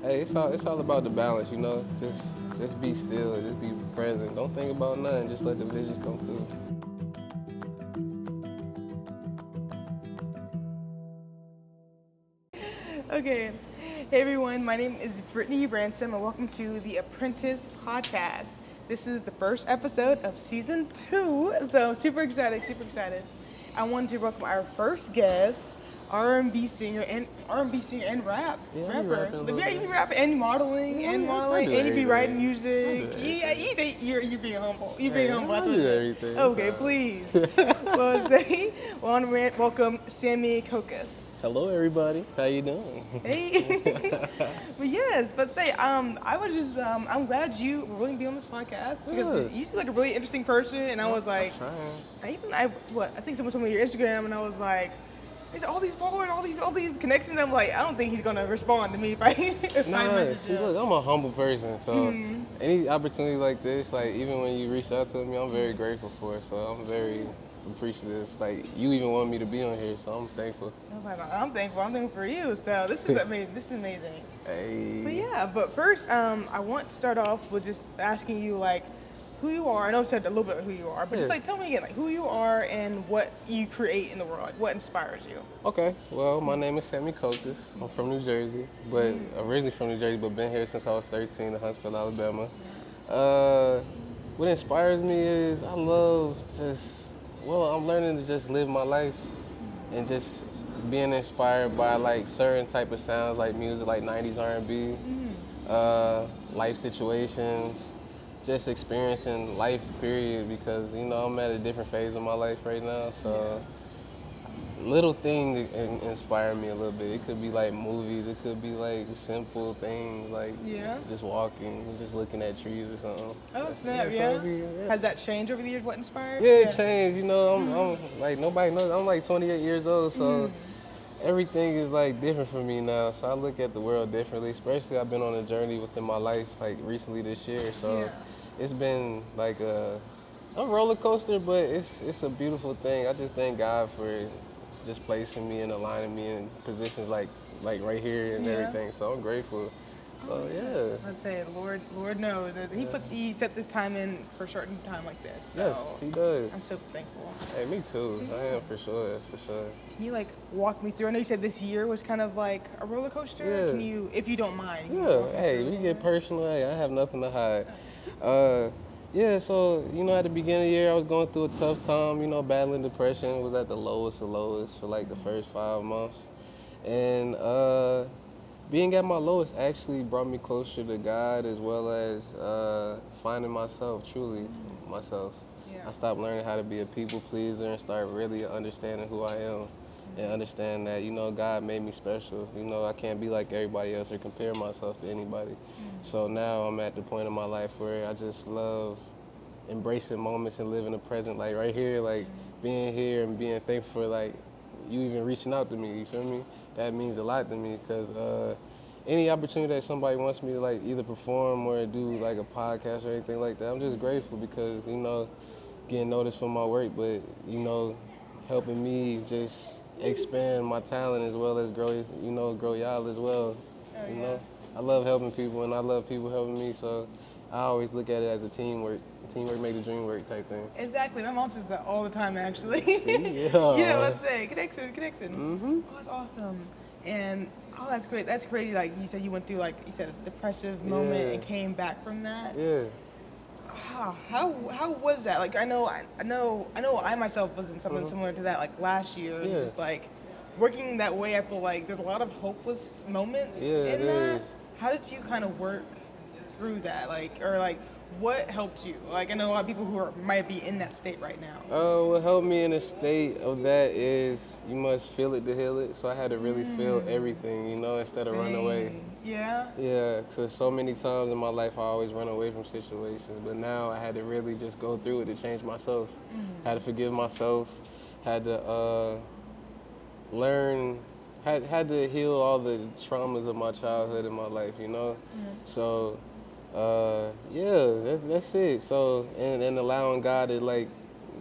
Hey, it's all about the balance, you know. Just be still, just be present. Don't think about nothing. Just let the visions come through. Okay. Hey everyone, my name is Brittany Branson and welcome to the Apprentice Podcast. This is the first episode of season 2, so super excited, super excited. I wanted to welcome our first guest, R&B singer and rap Yeah, I be rapper. rapping a little Yeah, you bit. be rapping and modeling Yeah, and yeah, I modeling do and you be everything. writing I music. do Yeah, you're being humble. You're Hey, being humble. I That's what do it is. everything. Okay, It's all please. right. Well, say, welcome Sammy Cokas. Hello, everybody. How you doing? Hey, but yes, but say, I was just, I'm glad you were willing to be on this podcast because Good. you seem like a really interesting person, and I was like, Trying. I think someone told me your Instagram, and I was like, is all these followers, all these connections. I'm like, I don't think he's gonna respond to me if I if I Nah, message see, him. look, I'm a humble person, so any opportunity like this, like even when you reach out to me, I'm very grateful for it. So I'm very appreciative. Like you even want me to be on here, so I'm thankful. I'm thankful. I'm thankful for you. So this is amazing. This is amazing. Hey. But yeah, but first, I want to start off with just asking you like who you are. I know you said a little bit of who you are, but just Yeah. like tell me again like who you are and what you create in the world. Like what inspires you. Okay, well, my name is Sammy Cokas. I'm from New Jersey, but originally from New Jersey, but been here since I was 13 in Huntsville, Alabama. What inspires me is I love I'm learning to just live my life and just being inspired by like certain type of sounds like music, like 90s R&B, life situations, just experiencing life, period, because, you know, I'm at a different phase of my life right now, so little things inspire me a little bit. It could be like movies, it could be like simple things like just walking, just looking at trees or something. Oh snap! so Yeah. it'd be- yeah. Has that changed over the years? What inspired? Yeah, it changed. You know, I'm like nobody knows. I'm like 28 years old, so everything is like different for me now. So I look at the world differently. Especially I've been on a journey within my life, like recently this year. So it's been like a roller coaster, but it's a beautiful thing. I just thank God for just placing me and aligning me in positions like right here and everything. So I'm grateful. So yeah. Let's say, Lord knows that he set this time in for a certain time like this. So Yes, he does. I'm super thankful. Hey, me too. I am for sure. Can you like walk me through? I know you said this year was kind of like a roller coaster. Yeah. Can you, if you don't mind? can you Yeah, walk me hey, through we it? get personal. Hey, I have nothing to hide. Yeah, so, you know, at the beginning of the year, I was going through a tough time, you know, battling depression. Was at the lowest of lowest for like the first 5 months. And being at my lowest actually brought me closer to God as well as finding myself, truly myself. Yeah. I stopped learning how to be a people pleaser and start really understanding who I am and understand that, you know, God made me special. You know, I can't be like everybody else or compare myself to anybody. So now I'm at the point in my life where I just love embracing moments and living the present, like right here, like being here and being thankful for like you even reaching out to me, you feel me? That means a lot to me because any opportunity that somebody wants me to like either perform or do like a podcast or anything like that, I'm just grateful because, you know, getting noticed for my work, but, you know, helping me just expand my talent as well as grow y'all as well. You know, I love helping people and I love people helping me, so I always look at it as a teamwork. Teamwork make the dream work type thing. Exactly. My mom says that all the time, actually. See? Yeah. Yeah. Let's say connection. Oh, that's awesome. And that's great. That's crazy. Like you said, you went through like you said a depressive moment and came back from that. Yeah. How was that? Like I know I myself was in something similar to that like last year. Yeah. Just like working that way, I feel like there's a lot of hopeless moments in that. is. How did you kind of work through that? Like or like what helped you? Like I know a lot of people who might be in that state right now. What helped me in a state of that is you must feel it to heal it. So I had to really feel everything, you know, instead of run away. Yeah. Yeah, so many times in my life I always run away from situations, but now I had to really just go through it to change myself. Had to forgive myself, had to learn, had to heal all the traumas of my childhood in my life, you know? So, that's it. So, and allowing God to like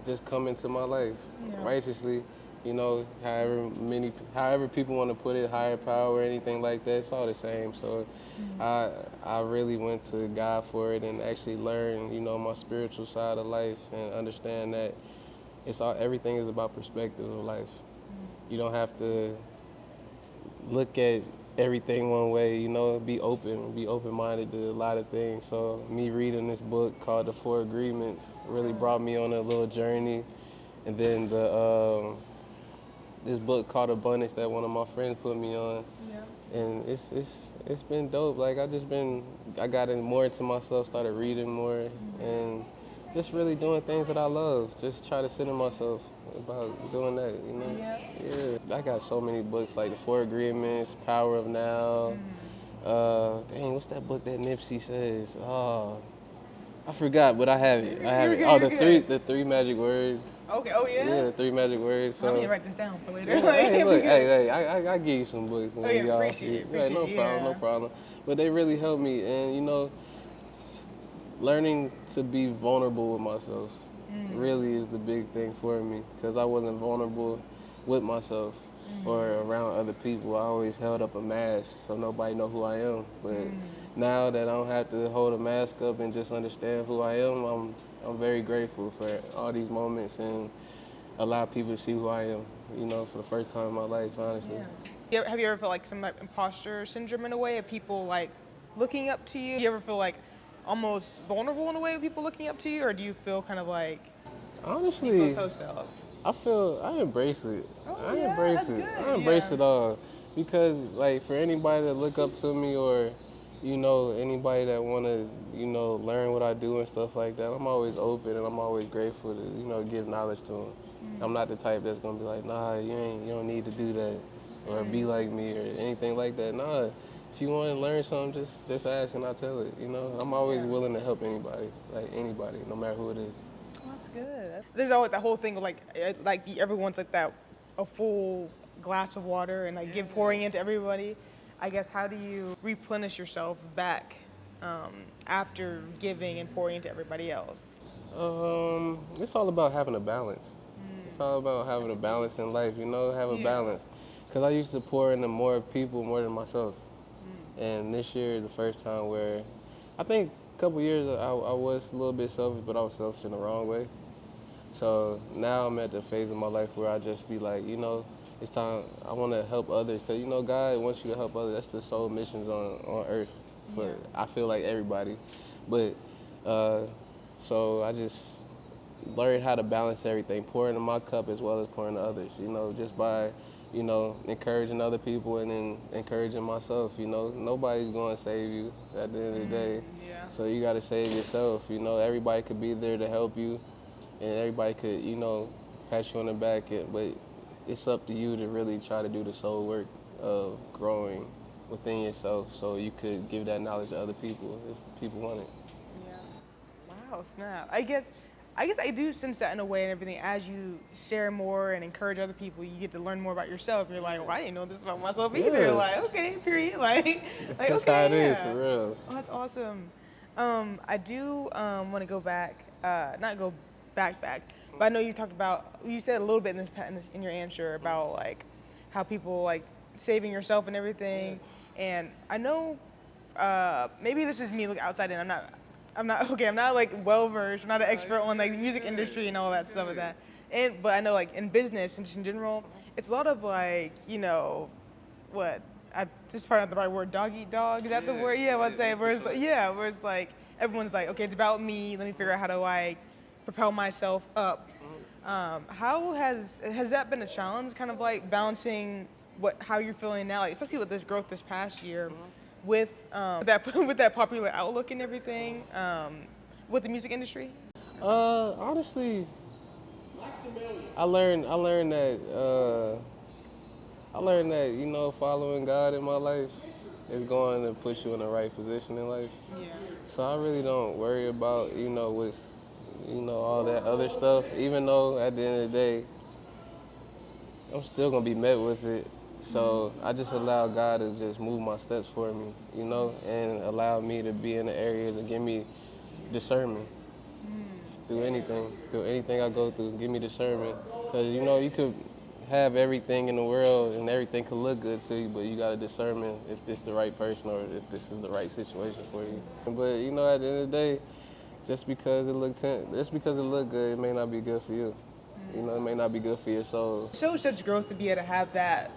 just come into my life righteously you know, however people want to put it, higher power or anything like that, it's all the same. So I really went to God for it and actually learned, you know, my spiritual side of life and understand that everything is about perspective of life. You don't have to look at everything one way, you know, be open-minded to a lot of things. So me reading this book called The Four Agreements really brought me on a little journey. And then this book called Abundance that one of my friends put me on. Yeah. And it's been dope. Like I got in more into myself, started reading more, and just really doing things that I love. Just try to center myself about doing that, you know? Yeah. I got so many books like The Four Agreements, Power of Now. What's that book that Nipsey says? Oh, I forgot, but I have it. The three magic words. Okay. Oh yeah. Yeah, the three magic words. So. I'm gonna write this down for later. Hey, look, I give you some books. Oh yeah, appreciate it. No problem. But they really helped me, and you know, learning to be vulnerable with myself really is the big thing for me, because I wasn't vulnerable with myself or around other people. I always held up a mask so nobody know who I am. But now that I don't have to hold a mask up and just understand who I am, I'm very grateful for all these moments and allow people to see who I am, you know, for the first time in my life, honestly. Yeah. Have you ever felt like some like imposter syndrome in a way of people like looking up to you? Do you ever feel like almost vulnerable in a way of people looking up to you, or do you feel kind of like honestly you feel so I embrace it. I embrace it all, because like for anybody that look up to me, or you know, anybody that want to, you know, learn what I do and stuff like that, I'm always open and I'm always grateful to, you know, give knowledge to them. I'm not the type that's gonna be like, nah, you don't need to do that or be like me or anything like that. Nah, if you want to learn something, just ask and I'll tell it. You know, I'm always willing to help anybody, no matter who it is. Oh, that's good. There's always the whole thing of like everyone's like that, a full glass of water and like pouring into everybody. I guess, how do you replenish yourself back after giving and pouring into everybody else? It's all about having a balance. It's all about having a balance in life, you know, have a balance. Because I used to pour into more people more than myself. And this year is the first time where I think a couple years I was a little bit selfish, but I was selfish in the wrong way. So now I'm at the phase of my life where I just be like, you know, it's time, I want to help others. Because, you know, God wants you to help others. That's the soul missions on earth for, I feel like, everybody. But, so I just learned how to balance everything, pour into my cup as well as pour into others, you know, just by, you know, encouraging other people and then encouraging myself, you know. Nobody's going to save you at the end of the day. So you got to save yourself, you know. Everybody could be there to help you and everybody could, you know, pat you on the back, but it's up to you to really try to do the soul work of growing within yourself so you could give that knowledge to other people if people want it. Yeah. Wow, snap. I guess I do sense that in a way and everything. As you share more and encourage other people, you get to learn more about yourself. You're like, well, I didn't know this about myself either. Like, okay, period. Like that's okay, how it is, for real. Oh, that's awesome. I do want to go back, not go back, but I know you talked about, you said a little bit in your answer about like how people like saving yourself and everything. And I know maybe this is me looking outside in. I'm not like well versed. I'm not an expert on like the music industry and all that stuff like that. But I know like in business and just in general, it's a lot of like, you know, this is probably not the right word, dog eat dog. Is that the word? Yeah, let's say. Where it's like everyone's like, okay, it's about me. Let me figure out how do I propel myself up. How has that been a challenge? Kind of like balancing how you're feeling now, like especially with this growth this past year, with that popular outlook and everything, with the music industry. Honestly, I learned that, you know, following God in my life is going to put you in the right position in life. Yeah. So I really don't worry about, you know, all that other stuff, even though at the end of the day, I'm still gonna be met with it. So I just allow God to just move my steps for me, you know, and allow me to be in the areas and give me discernment through anything I go through. Give me discernment, because you know you could have everything in the world and everything can look good to you, but you got to determine if this the right person or if this is the right situation for you. But you know, at the end of the day, just because it look good, it may not be good for you. You know, it may not be good for your soul. It shows such growth to be able to have that,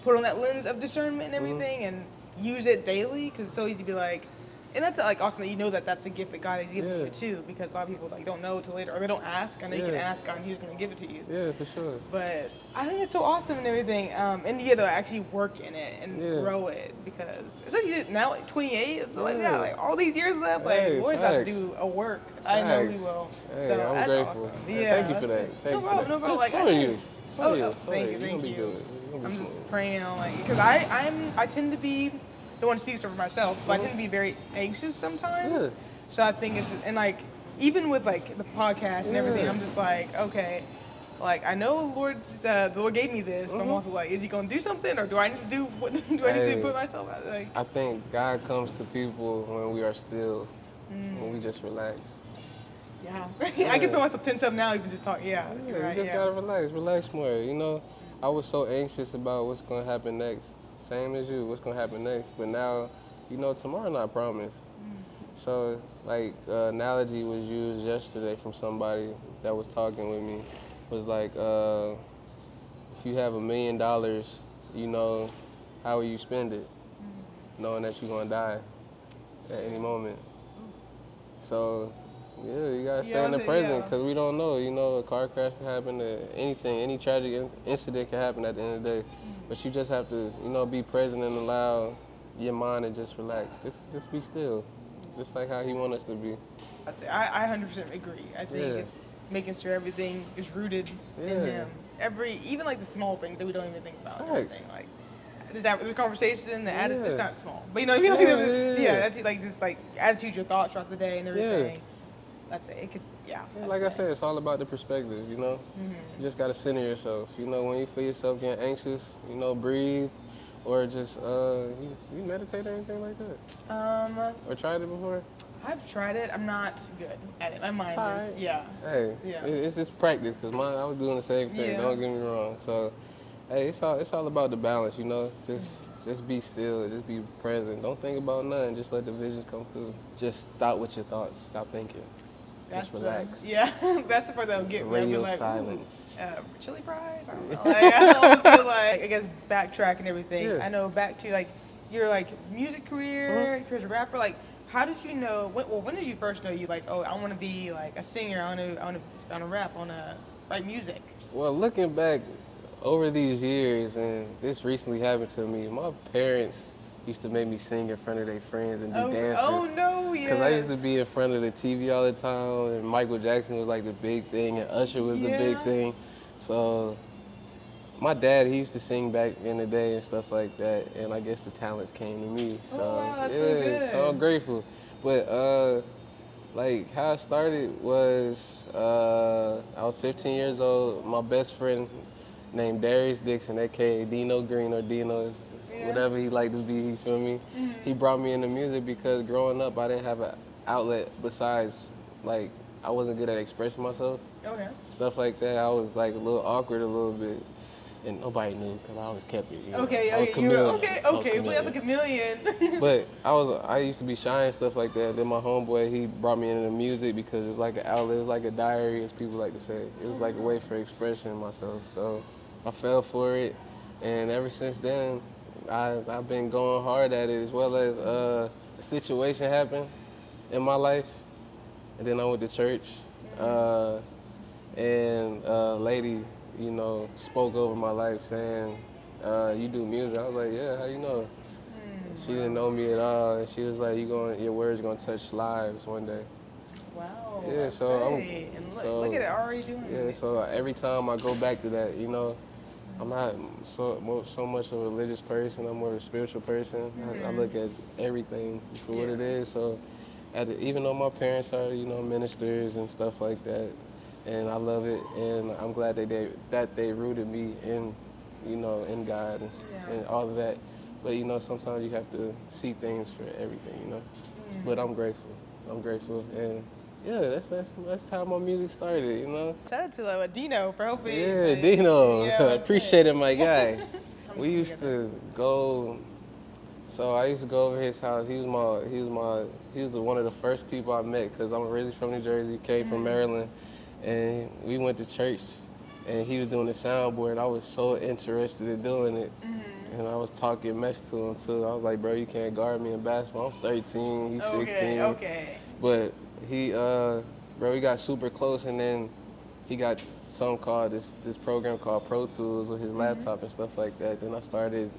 put on that lens of discernment and everything, and use it daily, because it's so easy to be like, and that's like awesome that you know that that's a gift that God has given you too, because a lot of people like don't know till later, or they don't ask. I know you can ask God and He's going to give it to you. Yeah, for sure. But I think it's so awesome and everything, and you get to actually work in it and grow it, because especially now, like 28, it's like like all these years left, like we're about to do a work. I know we will. Hey, so I'm that's grateful. awesome. Thank you for that. No problem. Like, so are you. Thank you. I'm just praying on, like, because I tend to be, don't want to speak for myself, but I tend to be very anxious sometimes. Yeah. So I think it's, and like, even with like the podcast and everything, I'm just like, okay, like I know the Lord gave me this, but I'm also like, is He gonna do something, or do I need to do what do I need to put myself out? Like, I think God comes to people when we are still, when we just relax. Yeah. I can feel myself tense up now even just talk. Yeah. You just gotta relax more. You know, I was so anxious about what's gonna happen next. Same as you, what's gonna happen next. But now, you know, tomorrow not promised. So, like, analogy was used yesterday from somebody that was talking with me. Was like, if you have $1 million, you know, how will you spend it? Knowing that you're gonna die at any moment. So, yeah, you gotta stay in the present, because we don't know. You know, a car crash can happen, anything, any tragic incident can happen at the end of the day. But you just have to, you know, be present and allow your mind to just relax. Just be still, just like how He wants us to be. I 100% agree. I think it's making sure everything is rooted in Him. Even like the small things that we don't even think about. Like this conversation, the attitude, it's not small, but you know what I mean. That's like just like attitude, your thoughts throughout the day and everything. That's it. It could, like I said, it's all about the perspective, you know? You just gotta center yourself. You know, when you feel yourself getting anxious, you know, breathe, or just, you meditate or anything like that? Or tried it before? I've tried it. I'm not good at it. My mind is, Hey, it's just practice, because I was doing the same thing, don't get me wrong. So, hey, it's all about the balance, you know? Just be still, just be present. Don't think about nothing, just let the visions come through. Just stop with your thoughts, stop thinking. Just relax. That's the part that'll get me. Radio like, silence. Chili fries? I don't know. Like, I don't feel like, I guess, backtrack and everything. I know back to, like, your, like, music career, as a rapper, like, how did you know, when did you first know you, like, oh, I want to be, like, a singer, I want to rap, I want to write music? Well, looking back over these years, and this recently happened to me, my parents used to make me sing in front of their friends and do dances. Oh, no, yes. Because I used to be in front of the TV all the time, and Michael Jackson was like the big thing, and Usher was the big thing. So my dad, he used to sing back in the day and stuff like that, and I guess the talents came to me. So wow, that's so good. So I'm grateful. But like how it started was I was 15 years old. My best friend named Darius Dixon, aka Dino Green or Dino, whatever he liked to be, you feel me? He brought me into music because growing up I didn't have an outlet besides, like, I wasn't good at expressing myself. Stuff like that. I was like a little awkward a little bit, and nobody knew because I always kept it. You know? I was chameleon. We have a chameleon. But I used to be shy and stuff like that. Then my homeboy, he brought me into the music because it was like an outlet, it was like a diary, as people like to say. It was like a way for expressing myself. So I fell for it, and ever since then, I've been going hard at it, as well as a situation happened in my life, and then I went to church, and a lady, you know, spoke over my life saying, you do music? I was like, yeah, how you know? She didn't know me at all, and she was like, your words gonna touch lives one day. Wow. Yeah, so look at it, already doing it. Yeah, so every time I go back to that, you know, I'm not so much of a religious person. I'm more of a spiritual person. I look at everything for what it is. So, even though my parents are, you know, ministers and stuff like that, and I love it, and I'm glad that they rooted me in, you know, in God and all of that. But you know, sometimes you have to see things for everything, you know. But I'm grateful, and yeah, that's how my music started, you know. Shout out to Dino for helping. Yeah, Dino, Yeah, appreciate it, my guy. We Coming used together. to go. So I used to go over his house. He was one of the first people I met because I'm originally from New Jersey, came from Maryland, and we went to church, and he was doing the soundboard, and I was so interested in doing it, and I was talking mess to him too. I was like, bro, you can't guard me in basketball. I'm 13, he's 16, Okay. but he, bro, we got super close, and then he got something called this program called Pro Tools with his laptop and stuff like that. Then I started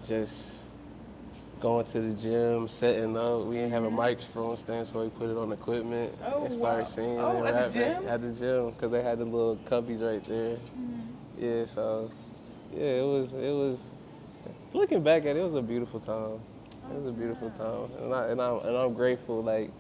just going to the gym, setting up. We didn't have a microphone stand, so we put it on equipment and started singing and at rapping the gym? at the gym because they had the little cubbies right there. Yeah, so yeah, it was. Looking back at it, it was a beautiful time. It was a beautiful time, and I'm grateful. Like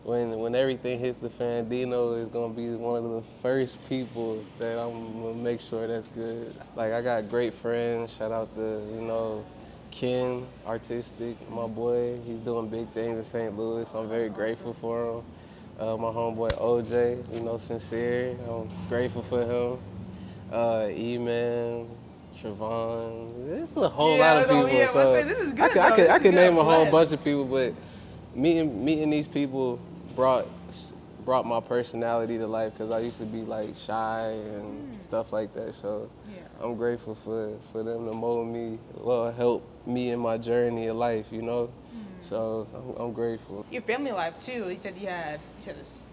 when everything hits the fan, Dino is gonna be one of the first people that I'm gonna make sure that's good. Like I got great friends. Shout out to Ken, artistic, my boy. He's doing big things in St. Louis. I'm very grateful for him. My homeboy OJ, sincere. I'm grateful for him. E-Man, Trevon. There's a whole lot of people. Yeah, So this is good. I could name a whole Blessed. bunch of people, but meeting these people brought my personality to life because I used to be like shy and stuff like that. So I'm grateful for them to mold me, help me in my journey of life, So I'm grateful. Your family life too. You said your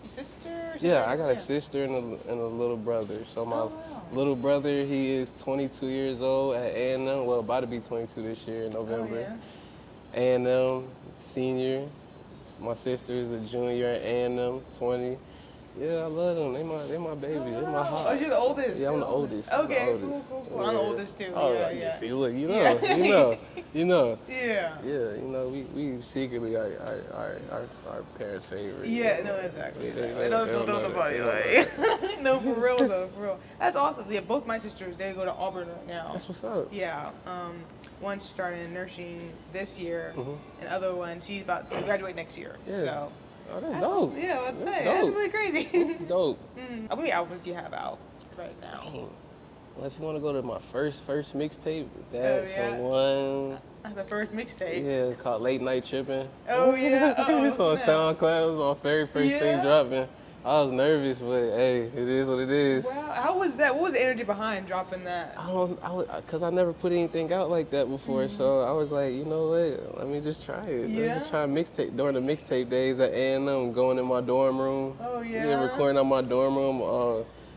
sister. Yeah, I got a sister and a little brother. So my little brother, he is 22 years old at A&M. Well, about to be 22 this year in November. A&M senior. My sister is a junior at A&M, 20. Yeah, I love them. They my babies. They my heart. Oh, you're the oldest. Yeah, I'm the oldest. Okay, I'm the oldest. cool. Yeah. I'm the oldest too. Oh, Yeah. See, look, you know. Yeah. Yeah, we secretly are our parents' favorite. Yeah, no, exactly. They No, don't know nobody. that. No, for real though, for real. That's awesome. Yeah, both my sisters, they go to Auburn right now. That's what's up. Yeah. One's starting nursing this year, and other one, she's about to graduate next year. Yeah. So. Oh, that's dope. Awesome. Yeah, let's say. Dope. That's really crazy. Dope. How many albums do you have out right now? Dang. Well, if you want to go to my first mixtape, that's one. The first mixtape. Yeah, called Late Night Tripping. Oh, yeah. It's on SoundCloud. It was my very first thing dropping. I was nervous, but hey, it is what it is. Wow, how was that? What was the energy behind dropping that? Cause I never put anything out like that before, so I was like, you know what? Let me just try it. Let me just try mixtape during the mixtape days at A&M, going in my dorm room. Oh yeah. Recording out my dorm room.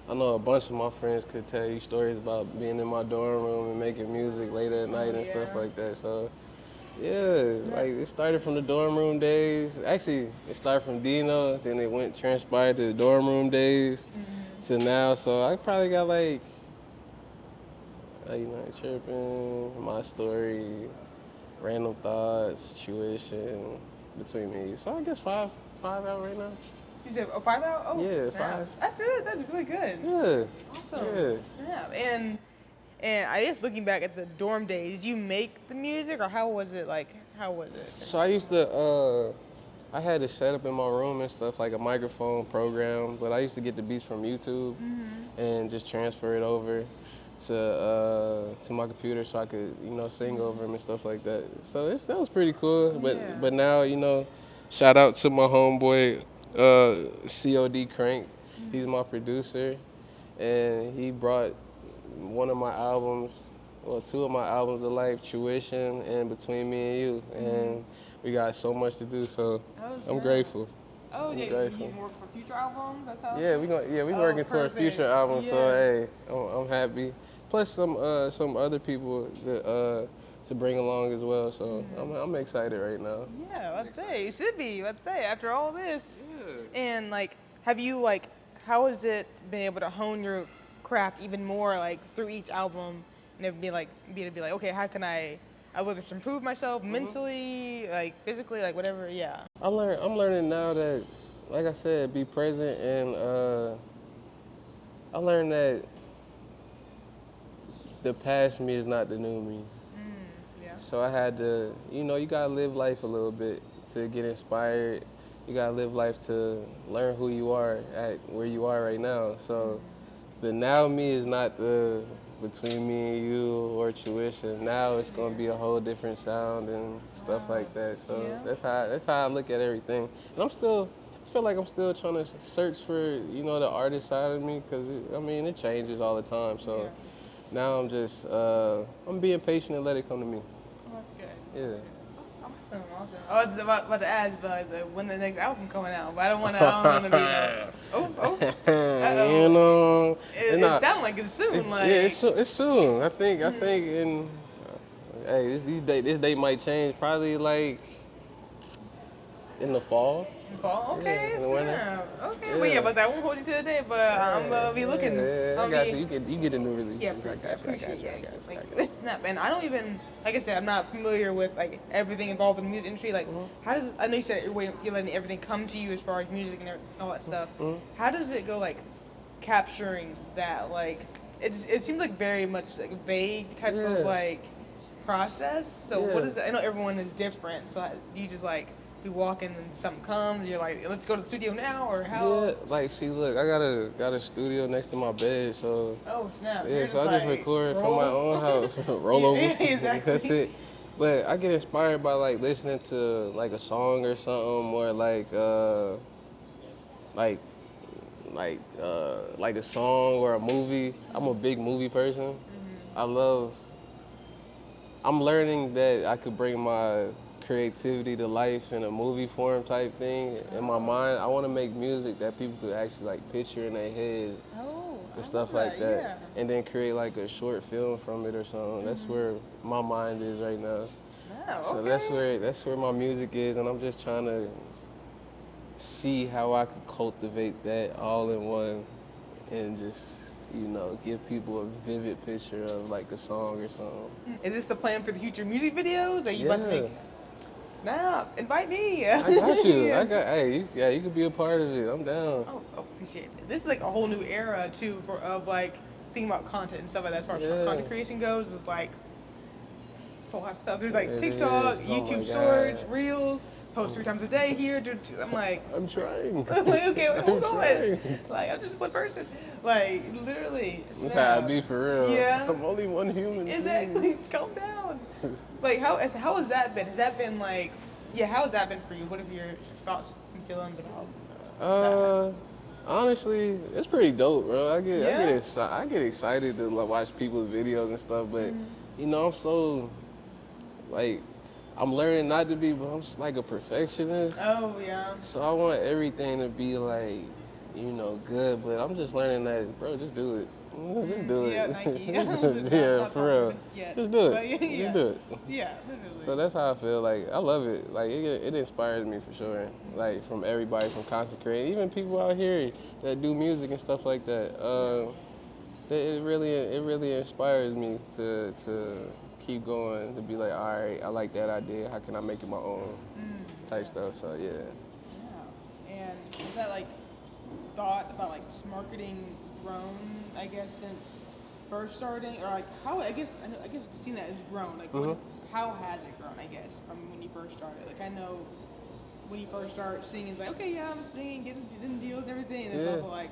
I know a bunch of my friends could tell you stories about being in my dorm room and making music late at night and stuff like that. So. Yeah, like it started from the dorm room days. Actually, it started from Dino, then it transpired to the dorm room days to now. So I probably got like Tripping, My Story, Random Thoughts, Tuition, Between Me. So I guess five out right now. You said 5 out? Oh, yeah, snap. 5. That's really good. Yeah. Awesome. Yeah. Snap. And I guess looking back at the dorm days, did you make the music or how was it? So I used to, I had it set up in my room and stuff, like a microphone program, but I used to get the beats from YouTube and just transfer it over to my computer so I could, sing over them and stuff like that. So that was pretty cool. But now, shout out to my homeboy, COD Crank. He's my producer, and he brought one of my albums, two of my albums of life, Tuition and Between Me and You, and we got so much to do, so I'm grateful. Oh, yeah, grateful. you work for future albums? That's how? Yeah, we working towards future albums, so hey, I'm happy. Plus some other people that to bring along as well, so I'm excited right now. Yeah, let's say you should be. Let's say after all this. Yeah. And have you how has it been able to hone your craft even more through each album and be like okay, how can I whether it's improve myself mentally, physically, whatever. I'm learning now that, like I said, be present, and I learned that the past me is not the new me. So I had to, you gotta live life a little bit to get inspired you gotta live life to learn who you are at where you are right now. So the now me is not the between me and you or tuition. Now it's gonna be a whole different sound and stuff like that. So Yeah. that's how I look at everything. And I feel like I'm still trying to search for the artist side of me because it changes all the time. So Yeah. now I'm just I'm being patient and let it come to me. Oh, that's good. Yeah. That's good. Awesome. I was about to ask, but when the next album coming out, but I don't want to be You know, It sounds like it's soon. Like, yeah, it's soon. I think in hey, this date might change. Probably like in the fall. fall. Okay, Yeah, in the winter. okay. Yeah. But I won't hold you to the day, but I'm gonna be looking. Yeah, I got you. You get a new release. Yeah, I got you. appreciate it. Like, snap, man. I don't even, like I said, I'm not familiar with like everything involved in the music industry. Like, how does I know you said you're letting everything come to you as far as music and all that stuff. How does it go, like capturing that? Like, it seems like very much like vague type of like process. So what is it? I know everyone is different. So you just like be walking and something comes. You're like, let's go to the studio now, or how? Yeah, like see, look, I got a studio next to my bed, so. Oh snap! Yeah, so I just record from my own house, roll over. Yeah, exactly. That's it. But I get inspired by like listening to like a song or something, or like a song or a movie. I'm a big movie person. I'm learning that I could bring my creativity to life in a movie form type thing. In my mind, I want to make music that people could actually like picture in their head and stuff like that. Yeah. And then create like a short film from it or something. That's where my mind is right now. Oh, So okay. that's where my music is, and I'm just trying to see how I could cultivate that all in one and just give people a vivid picture of like a song or something. Is this the plan for the future music videos? Are you about to make? Snap! Invite me. I got you. Yeah. You could be a part of it. I'm down. Oh, appreciate it. This is like a whole new era too of like thinking about content and stuff like that. As far as content creation goes, it's like it's a lot of stuff. There's like TikTok, YouTube Shorts, Reels. Post 3 times a day here. I'm like, I'm trying. like, okay, hold on. Like, I'm just one person. Like, literally. That's how I be for real. Yeah. I'm only one human. Exactly. Calm down. Like, how has that been? Has that been like, how has that been for you? What are your thoughts and feelings about that? Honestly, it's pretty dope, bro. I get excited to like, watch people's videos and stuff, but I'm so like. I'm learning not to be, but I'm just like a perfectionist. Oh, yeah. So I want everything to be like, good, but I'm just learning that, bro, just do it. Just do it. Yeah, thank you. Yeah, for real. Just do it. Yeah. Just do it. Yeah, literally. So that's how I feel. Like, I love it. Like, it inspires me for sure. Like, from everybody, from content creators, even people out here that do music and stuff like that. It really inspires me to keep going, to be like, all right, I like that idea. How can I make it my own type stuff? So yeah. And is that like thought about like marketing grown? I guess since first starting, or like how? I guess seeing that it's grown. Like how has it grown? I guess from when you first started. Like I know when you first start singing, it's like okay, yeah, I'm singing, getting deals and everything. And it's also like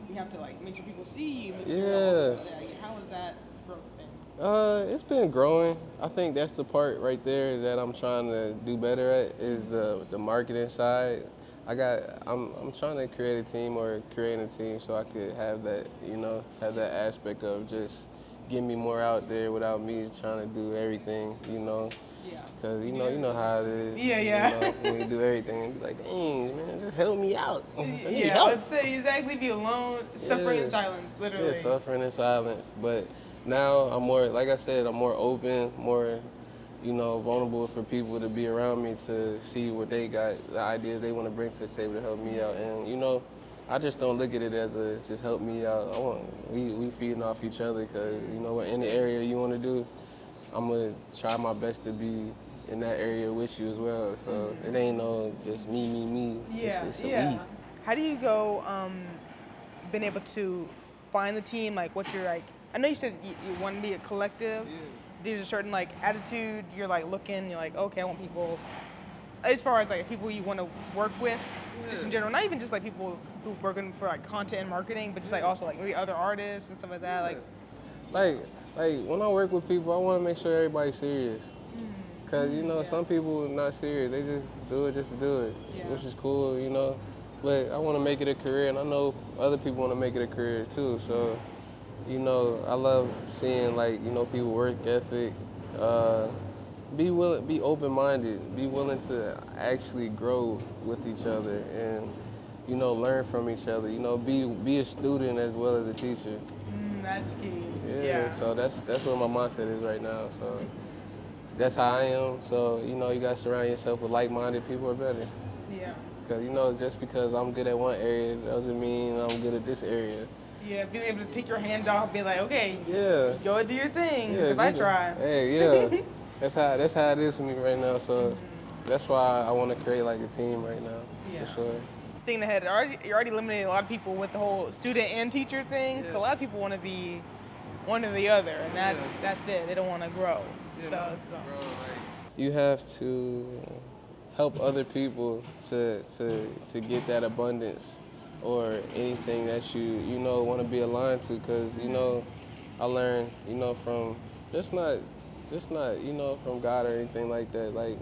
you have to like make sure people see you. Make sure how has that growth been? It's been growing. I think that's the part right there that I'm trying to do better at is the marketing side. I'm trying to create a team or creating a team so I could have that, have that aspect of just getting me more out there without me trying to do everything, Yeah. Cause you know how it is. Yeah. When you do everything, and be like, dang man, just help me out. Let's say exactly be alone, suffering in silence, literally. Yeah, suffering in silence. But now I'm more, like I said, I'm more open, more, vulnerable for people to be around me to see what they got, the ideas they want to bring to the table to help me out. And I just don't look at it as a just help me out. We feeding off each other because in the area you want to do, I'm gonna try my best to be in that area with you as well. So it ain't no just me. Yeah, it's we. How do you go, been able to find the team? Like, what's your like? I know you said you want to be a collective. Yeah. There's a certain like attitude. You're like looking. You're like, okay, I want people as far as like people you want to work with, just in general, not even just like people who working for like content and marketing, but just like also like maybe other artists and stuff like that. Like, like when I work with people, I want to make sure everybody's serious. Cause some people are not serious. They just do it just to do it, which is cool, But I want to make it a career, and I know other people want to make it a career too. So, I love seeing people work ethic. Be open-minded. Be willing to actually grow with each other, and learn from each other. Be a student as well as a teacher. That's key. Yeah. So that's where my mindset is right now. So. That's how I am. So, you got to surround yourself with like-minded people are better. Yeah. Because, just because I'm good at one area doesn't mean I'm good at this area. Yeah, being able to take your hands off, be like, okay, yeah, go do your thing. Yeah, if I try. Hey, yeah. that's how it is for me right now. So that's why I want to create like a team right now. Yeah. For sure. Thinking ahead, you're already eliminating a lot of people with the whole student and teacher thing. Yeah. A lot of people want to be one or the other, and that's it. They don't want to grow. Yeah, you have to help other people to get that abundance or anything that you want to be aligned to, because I learned from just not from God or anything like that, like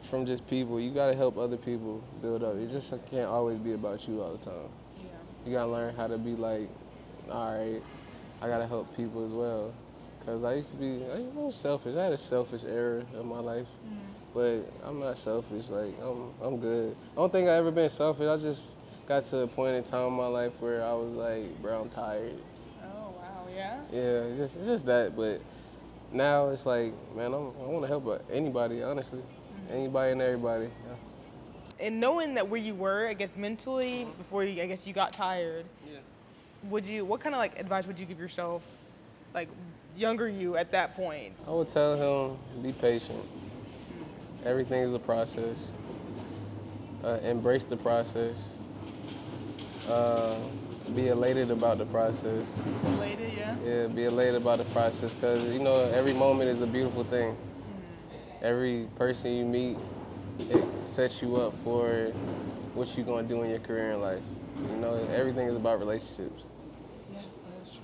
from just people. You got to help other people build up. It just can't always be about you all the time. Yeah. You got to learn how to be like, all right, I got to help people as well. Because I used to be, selfish. I had a selfish era in my life, but I'm not selfish. Like, I'm good. I don't think I ever been selfish. I just got to a point in time in my life where I was like, bro, I'm tired. Oh, wow, yeah? Yeah, it's just that. But now it's like, man, I want to help anybody, honestly. Anybody and everybody. Yeah. And knowing that where you were, I guess, mentally, before you got tired, what kind of like advice would you give yourself, like, younger you at that point? I would tell him, be patient. Everything is a process. Embrace the process. Be elated about the process. Elated, yeah? Yeah, be elated about the process, because, every moment is a beautiful thing. Every person you meet, it sets you up for what you're going to do in your career in life. Everything is about relationships.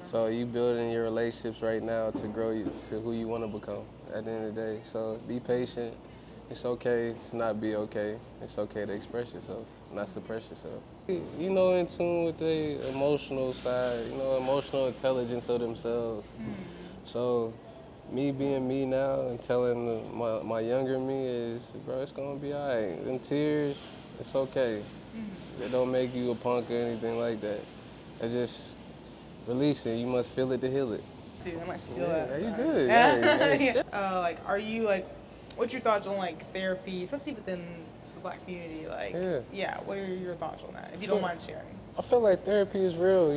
So you building your relationships right now to grow you to who you want to become at the end of the day. So be patient. It's okay to not be okay. It's okay to express yourself, not suppress yourself. In tune with the emotional side, emotional intelligence of themselves. So me being me now and telling my younger me is, bro, it's going to be all right. Them tears, it's okay. It don't make you a punk or anything like that. It's just release it. You must feel it to heal it. Dude, I might steal that. Yeah, you good. Yeah. Are you what's your thoughts on like therapy, especially within the Black community? What are your thoughts on that, if you don't mind sharing? I feel like therapy is real.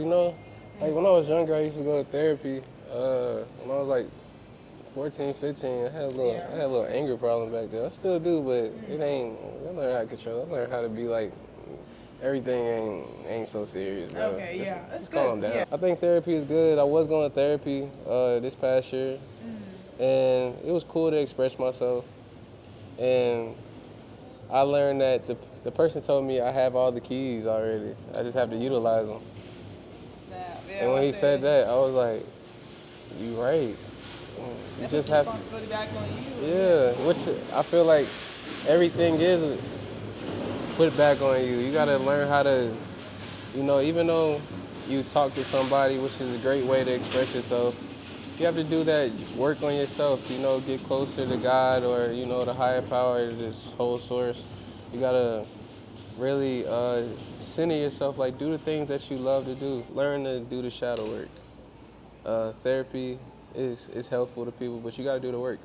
Like when I was younger, I used to go to therapy. When I was like 14, 15, I had a little anger problem back then. I still do, but it ain't. I learned how to control. I learned how to be like. Everything ain't so serious, bro. Okay, that's just good. Calm down. Yeah. I think therapy is good. I was going to therapy this past year, and it was cool to express myself. And I learned that the person told me I have all the keys already. I just have to utilize them. Snap. Yeah, and when he said that, I was like, "You right. You just have to." Put it back on you. Yeah, which I feel like everything is. Put it back on you. You gotta learn how to, even though you talk to somebody, which is a great way to express yourself, you have to do that work on yourself, get closer to God or, the higher power, this whole source. You gotta really center yourself, like do the things that you love to do. Learn to do the shadow work. Therapy is helpful to people, but you gotta do the work.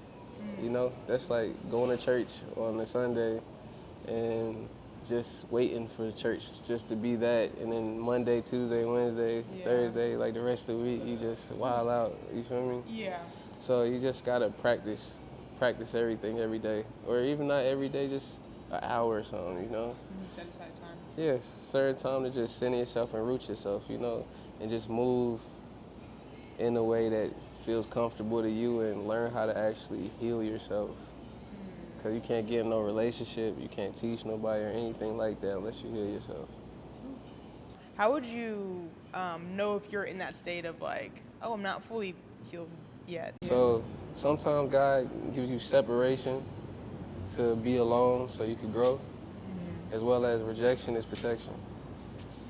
That's like going to church on a Sunday and just waiting for the church just to be that, and then Monday, Tuesday, Wednesday, Thursday, like the rest of the week, you just wild out, you feel me? Yeah. So you just gotta practice everything every day, or even not every day, just an hour or something, Set aside time. Yes, certain time to just center yourself and root yourself, and just move in a way that feels comfortable to you and learn how to actually heal yourself. Because you can't get in no relationship, you can't teach nobody or anything like that unless you heal yourself. How would you know if you're in that state of like, oh, I'm not fully healed yet? So sometimes God gives you separation to be alone so you can grow, as well as rejection is protection.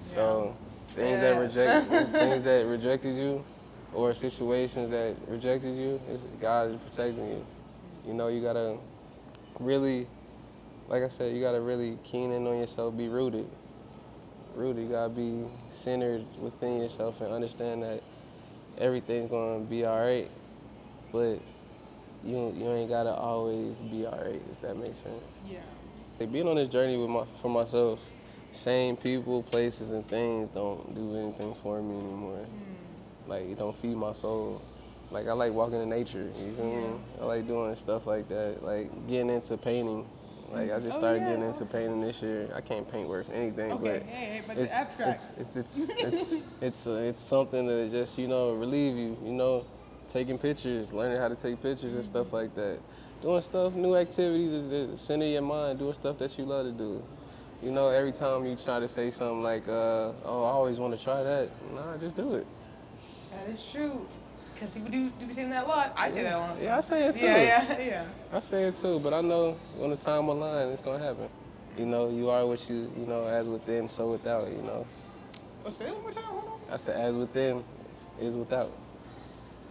So things that rejected you, or situations that rejected you, God is protecting you. You know, you gotta really, like I said, you gotta really keen in on yourself, be rooted. You gotta be centered within yourself and understand that everything's gonna be all right, but you ain't gotta always be all right, if that makes sense. Yeah. Like being on this journey for myself, same people, places, and things don't do anything for me anymore. Like, it don't feed my soul. Like, I like walking in nature, you feel me? I like doing stuff like that, like getting into painting. Like, I just started getting into painting this year. I can't paint worth anything, but it's abstract. It's something to just, you know, relieve you, you know, taking pictures, learning how to take pictures and stuff like that. Doing stuff, new activity to center your mind, doing stuff that you love to do. You know, every time you try to say something like, oh, I always want to try that, nah, just do it. That is true. Because people do be saying that a lot. I say that a lot. Yeah, I say it too. Yeah. I say it too, but I know when the time aligns, it's going to happen. You know, you are what you know, as within, so without, you know. Oh, say it one more time, hold on. I said, as within is without.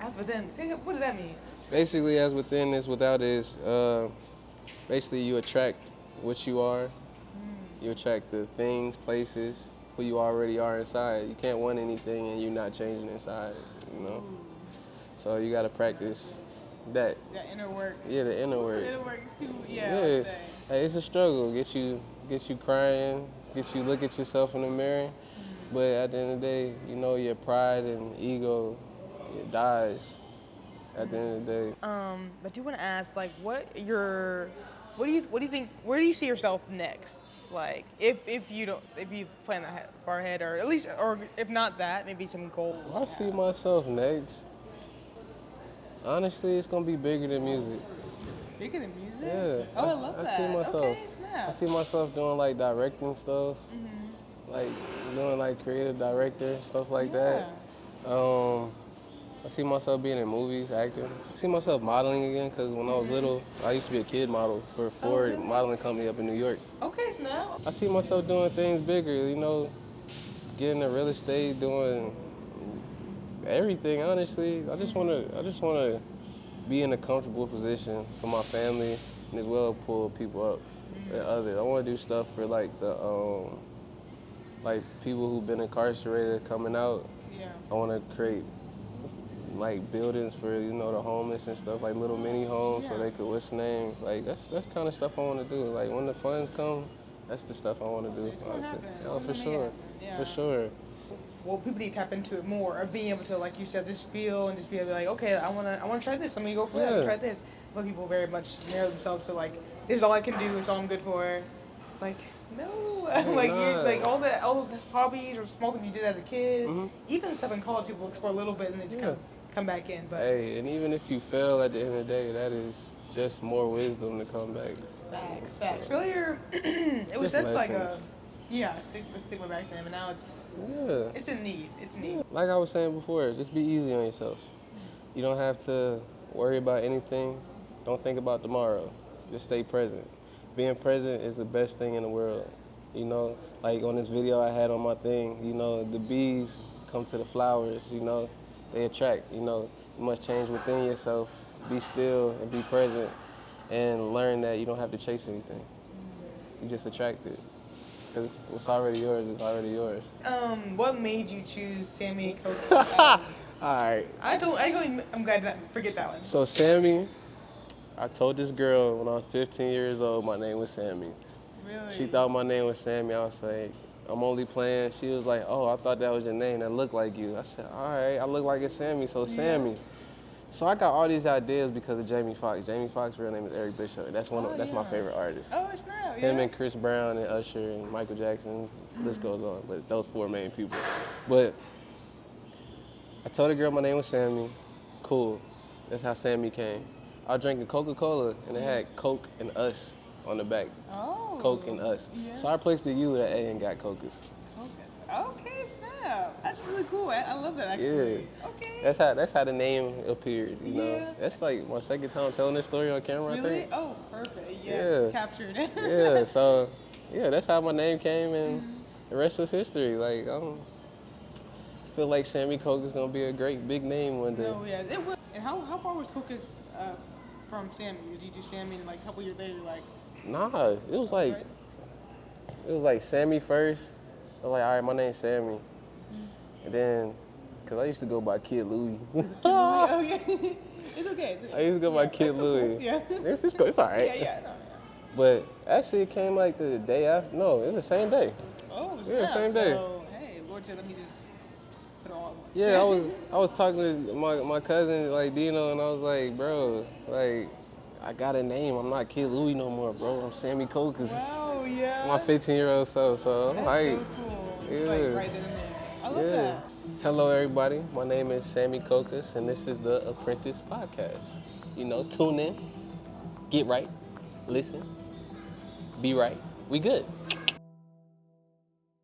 As within, what does that mean? Basically, as within is without is, basically you attract what you are. You attract the things, places, who you already are inside. You can't want anything and you're not changing inside, you know. So you gotta practice that. That inner work. Yeah, the inner work. Inner work too. Yeah. Hey, it's a struggle. Get you crying. Get you look at yourself in the mirror. But at the end of the day, you know, your pride and ego, it dies. At the end of the day. But do you want to ask, like, what do you think? Where do you see yourself next? Like, if you plan that far ahead, or at least, or if not that, maybe some goals. I see myself next. Honestly, it's gonna be bigger than music. Bigger than music? Yeah. Oh, I love that. I see myself. Okay, snap. I see myself doing like directing stuff, like doing like creative director stuff like that. I see myself being in movies, acting. I see myself modeling again because when I was little, I used to be a kid model for Ford modeling company up in New York. Okay, snap. I see myself doing things bigger, you know, getting into real estate, doing everything. Honestly, I just wanna be in a comfortable position for my family and as well pull people up and others. I want to do stuff for like the like people who've been incarcerated coming out. Yeah. I want to create like buildings for, you know, the homeless and stuff, like little mini homes so they could, what's the name? Like that's kind of stuff I want to do. Like when the funds come, that's the stuff I want to do. It's gonna happen. Oh, for sure. Yeah. For sure. Well, people need to tap into it more, of being able to, like you said, just feel and just be able to, like, okay, I wanna try this. Let me go for that. Try this. But people very much narrow themselves to, like, this is all I can do. It's all I'm good for. It's like, no, like you, like all the hobbies or small things you did as a kid, even stuff in college, people explore a little bit and they just come back in. But hey, and even if you fail at the end of the day, that is just more wisdom to come back. Facts. Earlier, that's like a stigma back then, but now it's a need. It's a need. Like I was saying before, just be easy on yourself. You don't have to worry about anything. Don't think about tomorrow. Just stay present. Being present is the best thing in the world. You know, like on this video I had on my thing, you know, the bees come to the flowers, you know, they attract, you know. You must change within yourself, be still and be present, and learn that you don't have to chase anything. You just attract it. Because what's already yours is already yours. What made you choose Sammy Cokas? All right. I'm glad to forget that one. So Sammy, I told this girl when I was 15 years old my name was Sammy. Really? She thought my name was Sammy. I was like, I'm only playing. She was like, oh, I thought that was your name. That looked like you. I said, all right, I look like it's Sammy, so Sammy. So I got all these ideas because of Jamie Foxx. Jamie Foxx's real name is Eric Bishop. That's my favorite artist. Oh, it's not. Him and Chris Brown and Usher and Michael Jackson. List goes on. But those four main people. But I told the girl my name was Sammy. Cool. That's how Sammy came. I was drinking Coca-Cola, and it had Coke and Us on the back. Oh. Coke and Us. Yeah. So I replaced the U with an A and got Cokas. Cokas. Okay, snap. That's really cool. I love that, actually. Yeah. Okay. That's how the name appeared, you know. Yeah. That's like my second time telling this story on camera, I Really? think. Oh, perfect. Yes, Yeah. captured. Yeah, so, yeah, that's how my name came, and the rest was history. Like, I feel like Sammy Cokas is going to be a great big name one day. No, yeah, it was. And how far was Cokas from Sammy? Did you do Sammy and like a couple years later, like? Nah, it was like, Sammy first. I was like, all right, my name's Sammy. And then, because I used to go by Kid Louie. Oh, yeah. It's okay. I used to go by Kid Louie. Yeah. It's all right. Yeah. No. But actually, it came like the day after. No, it was the same day. Oh, Yeah, same day. So, hey, Lord said, let me just put it all at once. Yeah, I was talking to my cousin, like Dino, and I was like, bro, like, I got a name. I'm not Kid Louie no more, bro. I'm Sammy Cokas. Wow, yeah. My 15-year-old self, so I'm That's like, so cool. yeah. It's like right then and there. I love that. Hello, everybody. My name is Sammy Cokas, and this is the Apprentice Podcast. You know, tune in, get right, listen, be right. We good.